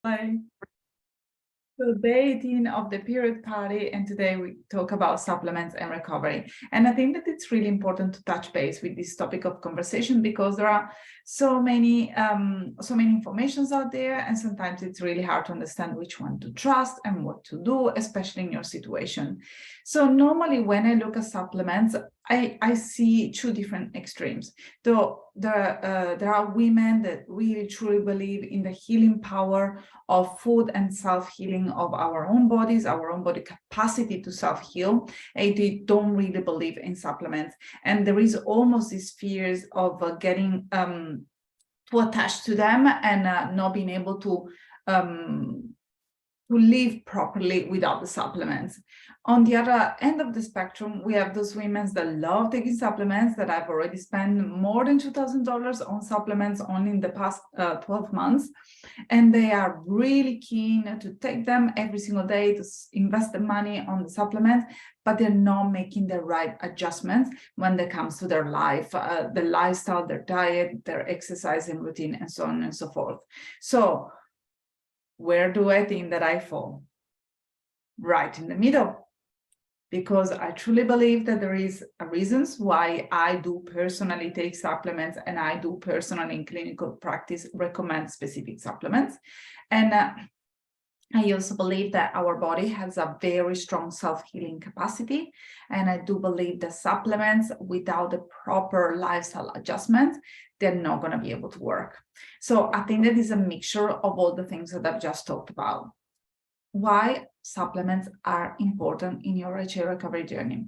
Bye. So day 18 of the period party, and today we talk about supplements and recovery. And I think that it's really important to touch base with this topic of conversation because there are so many informations out there, and sometimes it's really hard to understand which one to trust and what to do, especially in your situation. So normally when I look at supplements, I see two different extremes. Though there are women that really truly believe in the healing power of food and self-healing of our own bodies, our own body capacity to self-heal, and they don't really believe in supplements. And there is almost these fears of getting too attached to them and not being able to live properly without the supplements. On the other end of the spectrum, we have those women that love taking supplements, that I've already spent more than $2,000 on supplements only in the past 12 months. And they are really keen to take them every single day, to invest the money on the supplements, but they're not making the right adjustments when it comes to their life, their lifestyle, their diet, their exercising routine, and so on and so forth. So where do I think that I fall? Right in the middle, because I truly believe that there is reasons why I do personally take supplements, and I do personally in clinical practice recommend specific supplements. And I also believe that our body has a very strong self-healing capacity. And I do believe that supplements without the proper lifestyle adjustments, they're not going to be able to work. So I think that is a mixture of all the things that I've just talked about. Why supplements are important in your HA recovery journey?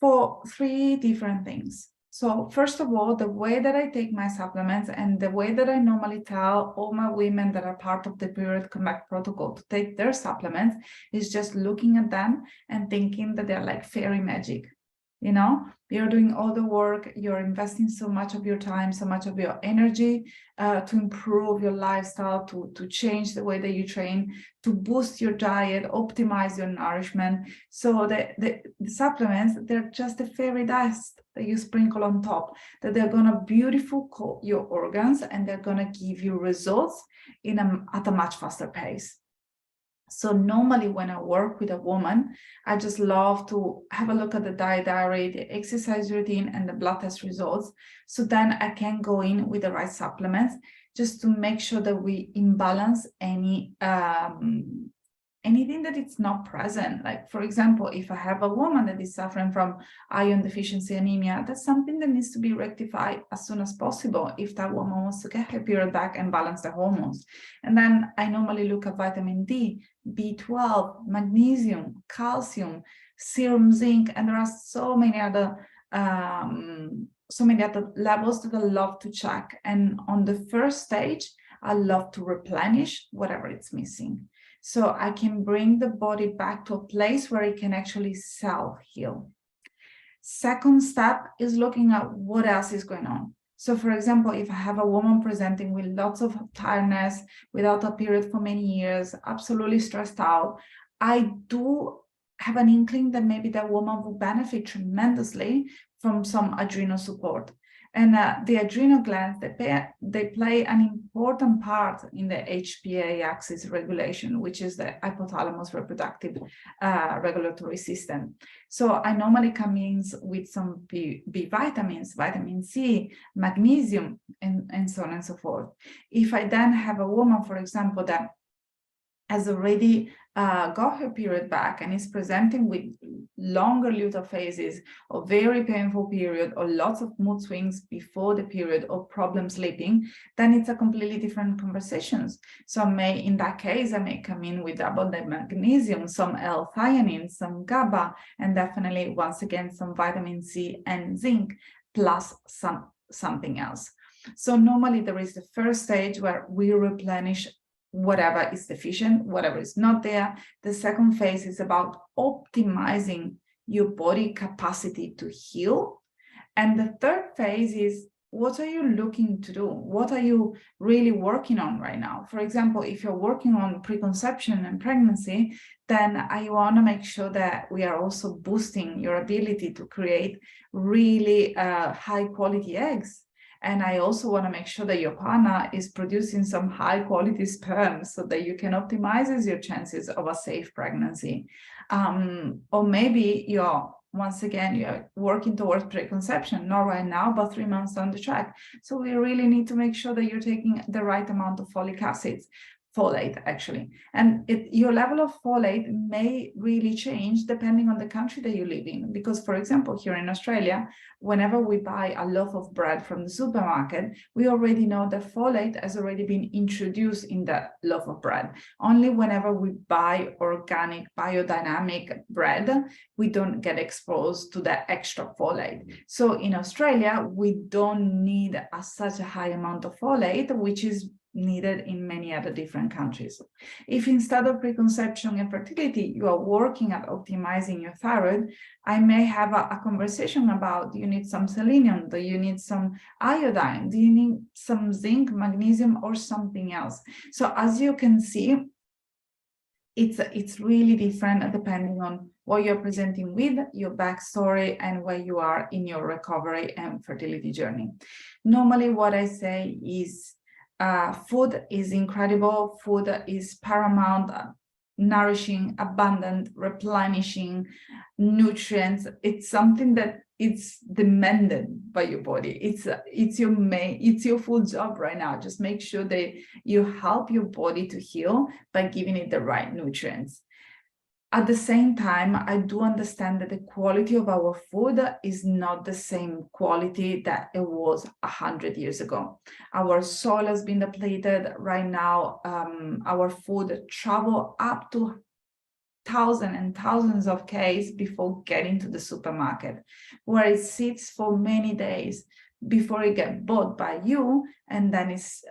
For three different things. So first of all, the way that I take my supplements and the way that I normally tell all my women that are part of the Period Comeback protocol to take their supplements is just looking at them and thinking that they're like fairy magic. You know, you're doing all the work, you're investing so much of your time, so much of your energy to improve your lifestyle, to change the way that you train, to boost your diet, optimize your nourishment. So the supplements, they're just a fairy dust that you sprinkle on top, that they're going to beautify coat your organs, and they're going to give you results at a much faster pace. So normally when I work with a woman, I just love to have a look at the diet diary, the exercise routine, and the blood test results. So then I can go in with the right supplements just to make sure that we imbalance anything that it's not present. Like, for example, if I have a woman that is suffering from iron deficiency anemia, that's something that needs to be rectified as soon as possible if that woman wants to get her period back and balance the hormones. And then I normally look at vitamin D, B12, magnesium, calcium, serum zinc, and there are so many other levels that I love to check. And on the first stage, I love to replenish whatever it's missing, so I can bring the body back to a place where it can actually self-heal. Second step is looking at what else is going on. So for example, if I have a woman presenting with lots of tiredness, without a period for many years, absolutely stressed out, I do have an inkling that maybe that woman will benefit tremendously from some adrenal support. And the adrenal glands, they play an important part in the HPA axis regulation, which is the hypothalamus reproductive regulatory system. So I normally come in with some B vitamins, vitamin C, magnesium, and so on and so forth. If I then have a woman, for example, that has already got her period back and is presenting with longer luteal phases or very painful period or lots of mood swings before the period or problem sleeping, then it's a completely different conversations. So in that case, I may come in with double the magnesium, some L-theanine, some GABA, and definitely, once again, some vitamin C and zinc, plus something else. So normally there is the first stage where we replenish whatever is deficient, whatever is not there. The second phase is about optimizing your body capacity to heal. And the third phase is, what are you looking to do? What are you really working on right now? For example, if you're working on preconception and pregnancy, then I want to make sure that we are also boosting your ability to create really high quality eggs. And I also want to make sure that your partner is producing some high quality sperm so that you can optimize your chances of a safe pregnancy. Or maybe once again, you're working towards preconception, not right now, but 3 months down the track. So we really need to make sure that you're taking the right amount of folic acids. Folate, actually. And your level of folate may really change depending on the country that you live in. Because, for example, here in Australia, whenever we buy a loaf of bread from the supermarket, we already know that folate has already been introduced in that loaf of bread. Only whenever we buy organic, biodynamic bread, we don't get exposed to that extra folate. So in Australia, we don't need such a high amount of folate, which is needed in many other different countries. If instead of preconception and fertility, you are working at optimizing your thyroid, I may have a conversation about, do you need some selenium? Do you need some iodine? Do you need some zinc, magnesium, or something else? So as you can see, it's really different depending on what you're presenting with, your backstory, and where you are in your recovery and fertility journey. Normally, what I say is, food is incredible. Food is paramount, nourishing, abundant, replenishing nutrients. It's something that it's demanded by your body. It's your full job right now. Just make sure that you help your body to heal by giving it the right nutrients. At the same time, I do understand that the quality of our food is not the same quality that it was 100 years ago. Our soil has been depleted. Right now, our food travel up to thousands and thousands of k's before getting to the supermarket, where it sits for many days before it gets bought by you, and then is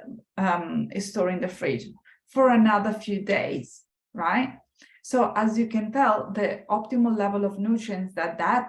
stored in the fridge for another few days, right? So as you can tell, the optimal level of nutrients that,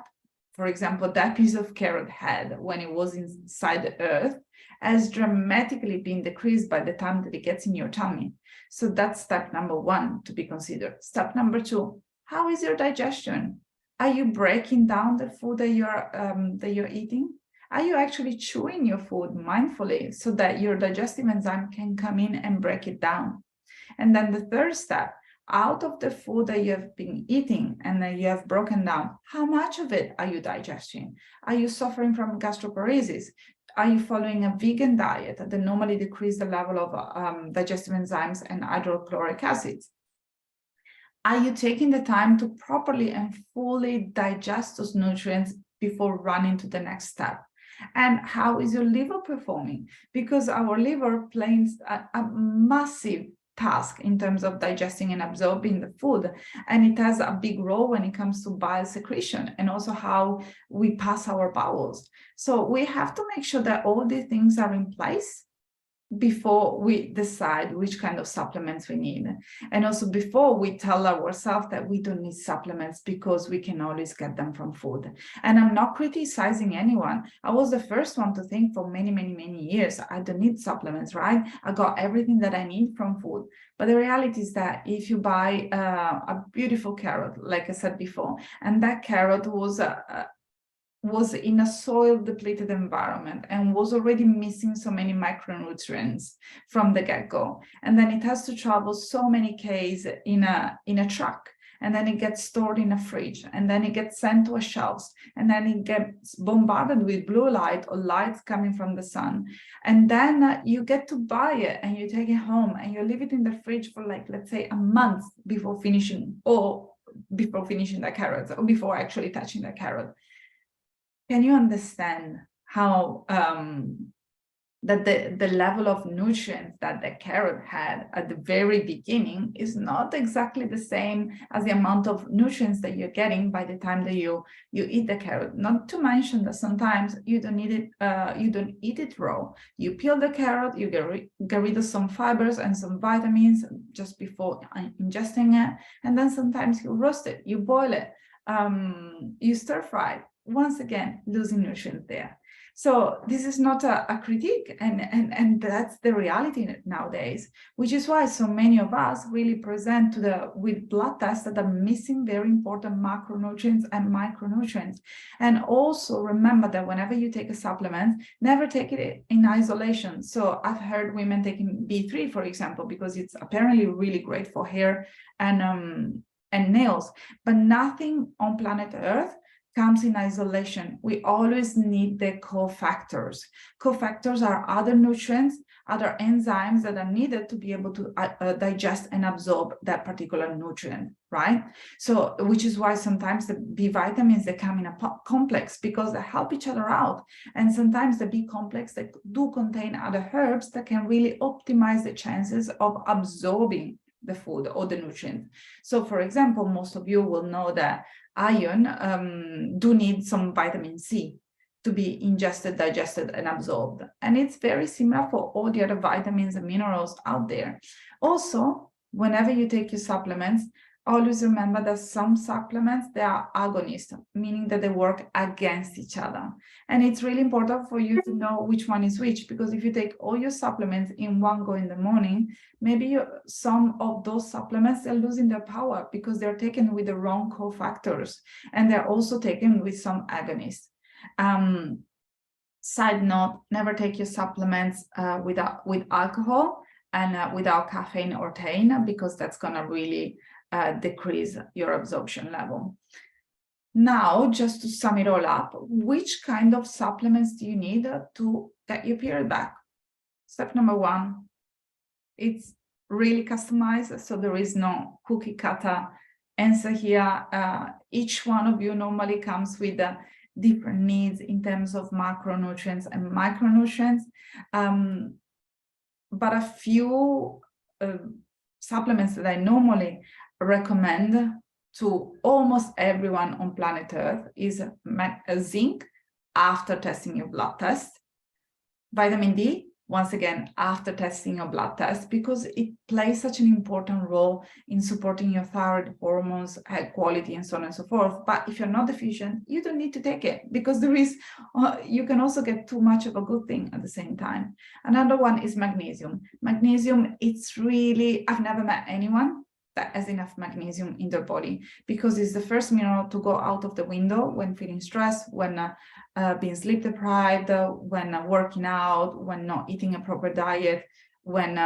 for example, that piece of carrot had when it was inside the earth has dramatically been decreased by the time that it gets in your tummy. So that's step number one to be considered. Step number two, how is your digestion? Are you breaking down the food that you're eating? Are you actually chewing your food mindfully so that your digestive enzyme can come in and break it down? And then the third step, out of the food that you have been eating and that you have broken down, how much of it are you digesting? Are you suffering from gastroparesis? Are you following a vegan diet that normally decreases the level of digestive enzymes and hydrochloric acids? Are you taking the time to properly and fully digest those nutrients before running to the next step? And how is your liver performing? Because our liver plays a massive task in terms of digesting and absorbing the food, and it has a big role when it comes to bile secretion and also how we pass our bowels. So we have to make sure that all these things are in place before we decide which kind of supplements we need, and also before we tell ourselves that we don't need supplements because we can always get them from food. And I'm not criticizing anyone. I was the first one to think for many years, I don't need supplements, right? I got everything that I need from food. But the reality is that if you buy a beautiful carrot, like I said before, and that carrot was in a soil depleted environment and was already missing so many micronutrients from the get-go, and then it has to travel so many k's in a truck, and then it gets stored in a fridge, and then it gets sent to a shelves, and then it gets bombarded with blue light or light coming from the sun, and then you get to buy it and you take it home and you leave it in the fridge for, like, let's say a month before finishing the carrots, or before actually touching the carrot. Can you understand how that the level of nutrients that the carrot had at the very beginning is not exactly the same as the amount of nutrients that you're getting by the time that you eat the carrot? Not to mention that sometimes you don't eat it raw. You peel the carrot, you get rid of some fibers and some vitamins just before ingesting it, and then sometimes you roast it, you boil it, you stir fry it. Once again, losing nutrients there. So this is not a critique, and that's the reality nowadays, which is why so many of us really present with blood tests that are missing very important macronutrients and micronutrients. And also remember that whenever you take a supplement, never take it in isolation. So I've heard women taking B3, for example, because it's apparently really great for hair and nails, but nothing on planet Earth comes in isolation. We always need the cofactors. Cofactors are other nutrients, other enzymes that are needed to be able to digest and absorb that particular nutrient, right? So, which is why sometimes the B vitamins, they come in a complex because they help each other out. And sometimes the B complex, they do contain other herbs that can really optimize the chances of absorbing the food or the nutrient. So for example, most of you will know that iron do need some vitamin C to be ingested, digested, and absorbed. And it's very similar for all the other vitamins and minerals out there. Also, whenever you take your supplements, always remember that some supplements, they are agonists, meaning that they work against each other. And it's really important for you to know which one is which, because if you take all your supplements in one go in the morning, maybe some of those supplements, they're losing their power because they're taken with the wrong cofactors, and they're also taken with some agonists. Side note, never take your supplements with alcohol and without caffeine or theine, because that's going to really decrease your absorption level. Now, just to sum it all up, which kind of supplements do you need to get your period back? Step number one, it's really customized, so there is no cookie cutter answer here. Each one of you normally comes with different needs in terms of macronutrients and micronutrients, but a few supplements that I normally recommend to almost everyone on planet Earth is zinc after testing your blood test, vitamin D, once again, after testing your blood test, because it plays such an important role in supporting your thyroid hormones, health quality, and so on and so forth. But if you're not deficient, you don't need to take it, because there is, you can also get too much of a good thing at the same time. Another one is magnesium. Magnesium, it's really, I've never met anyone that has enough magnesium in their body, because it's the first mineral to go out of the window when feeling stressed, when being sleep deprived, when working out, when not eating a proper diet, when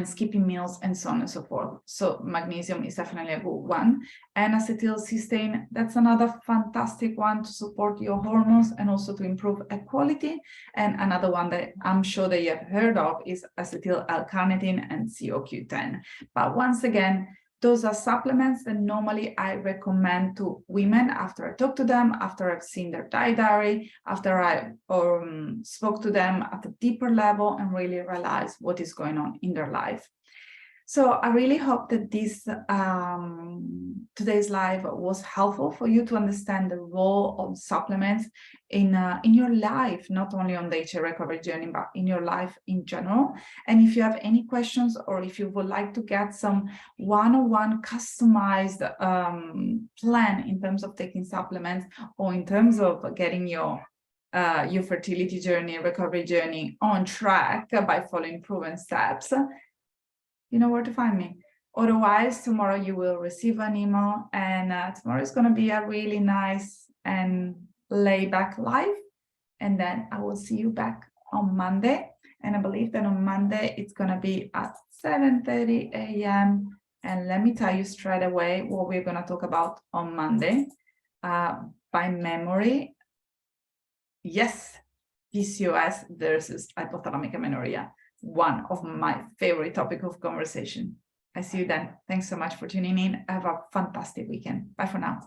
skipping meals, and so on and so forth. So magnesium is definitely a good one. And acetylcysteine, that's another fantastic one to support your hormones and also to improve quality. And another one that I'm sure that you have heard of is acetyl L-carnitine and CoQ10. But once again, those are supplements that normally I recommend to women after I talk to them, after I've seen their dietary, after I spoke to them at a deeper level and really realize what is going on in their life. So I really hope that this today's live was helpful for you to understand the role of supplements in your life, not only on the HA recovery journey, but in your life in general. And if you have any questions, or if you would like to get some one-on-one customized plan in terms of taking supplements, or in terms of getting your fertility journey, recovery journey on track by following proven steps, you know where to find me. Otherwise, tomorrow you will receive an email, and tomorrow is going to be a really nice and laid-back live. And then I will see you back on Monday. And I believe that on Monday it's going to be at 7:30 a.m. And let me tell you straight away what we're going to talk about on Monday. By memory, yes, PCOS versus hypothalamic amenorrhea. One of my favorite topic of conversation. I see you then. Thanks so much for tuning in. Have a fantastic weekend. Bye for now.